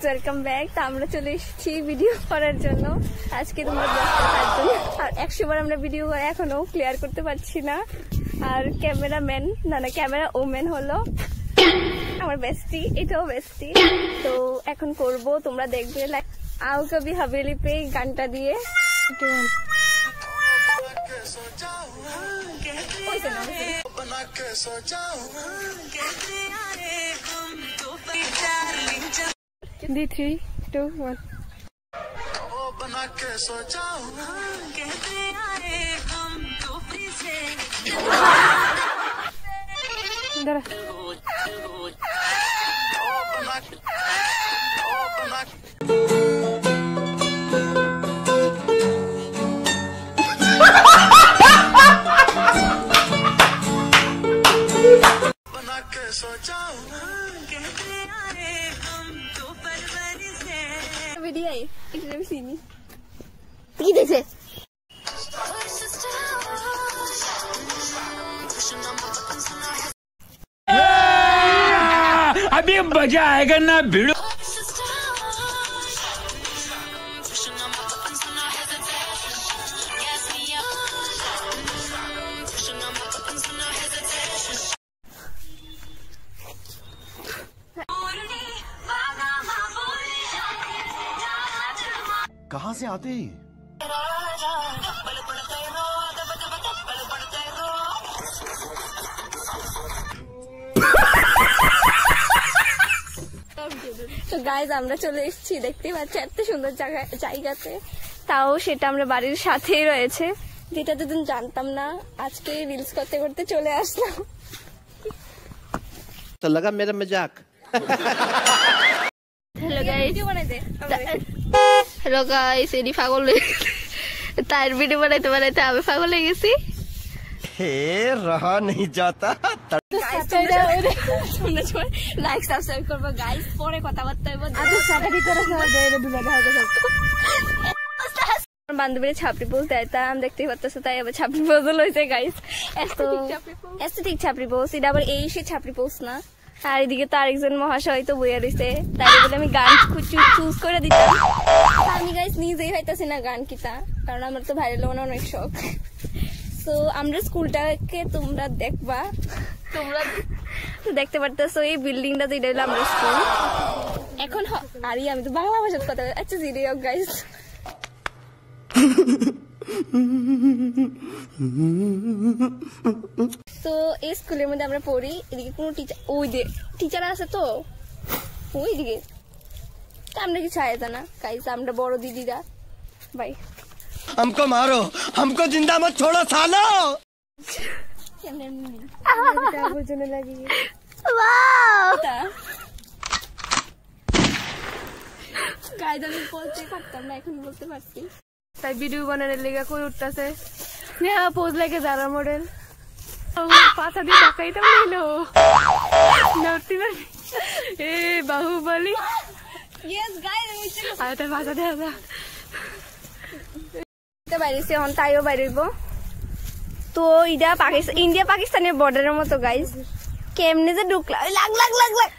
Welcome back. তো আমরা চলে এসেছি ভিডিও করার জন্য। আজকে তোমরা ব্যস্ত থাকবে আর 100 বার আমরা ভিডিও এখনো ক্লিয়ার করতে পারছি না। আর ক্যামেরাম্যান না ক্যামেরা ওম্যান হলো আমার বেস্টি, এটাও বেস্টি। তো এখন করব, তোমরা দেখবে আও কবি হাভেলি পে গানটা দিয়ে। दी 3, 2, 1 बना के सोचा कहते आए हम तो फिर से बना के सोचा कहते आए हम तो फरवरी से वीडियो है इसमें भी सीनी কি দেখে अभी मजा आएगा ना भिड़ो। कहाँ से आते हैं? তো গাইজ আমরা চলে এসেছি, দেখতে পাচ্ছি এত সুন্দর জায়গাতে, তাও সেটা আমরা বাড়ির সাথেই রয়েছে, যেটা তো জানতাম না। আজকে রিলস করতে করতে চলে আসলাম। তো লাগা মেরা মজাক। হ্যালো গাইস, হ্যালো গাইস, এডি পাগল তার ভিডিও বানাইতে বানাইতে আমি পাগল হয়ে গেছি। হে রহা नहीं जाता। লাইক সাবস্ক্রাইব করবো গাইস, পরে কথাবার্তা হইব। বান্ধবীরা ছাপড়ি বলতে আইতাম, দেখতেই পারতেছে, তাই আবার ছাপড়ি বদল হয়েছে গাইস। এস্থেটিক ছাপড়ি পোস, এটা আবার এই সে ছাপড়ি পোস না। আর এদিকে তো আরেকজন মহাশয় তো বইয়া রয়েছে, তাই বলে আমি গান চুজ করে দিতাম। আমি গাইস নিজেই হইতাছি না গান কিতা, কারণ আমার তো ভাইরাল হওয়ার অনেক শখ। তো আমরা স্কুলটাকে তোমরা দেখবা, তোমরা দেখতে পারতেছো এই বিল্ডিংটা, তো এটা হলো আমরা স্কুল। এখন আরে আমি তো বাংলা ভাষার কথা, আচ্ছা জিরিও গাইস। তো এই স্কুলের মধ্যে আমরা পড়ি, এদিকে কোনো টিচার, ওই যে টিচার আছে তো ওইদিকে, আমরা কিছু আয়তা না গাইস, আমরা বড় দিদিরা। ভাই हमको मारो, हमको जिंदा मत छोड़ो सालो। বুঝনে লাগি গাইস, আমি বলতে পারতাম না, এখন বলতে পারছি। তাই ভিডিও বানানোর লেগে কই উঠতেছে পোজ লাগে যারা মডেল পাতা দিয়ে টাকাইতাম নিলো নড়তে পারি এ বাহুবলি। ইয়েস গাইস, আমি তার পাতা দেয়া বাইরেছি, এখন তাইও বাইরেব। তো এটা ইন্ডিয়া পাকিস্তানের বর্ডারের মতো গাইস, কেমনে যে ঢুকলা লাগ লাগ লাগ লাগ।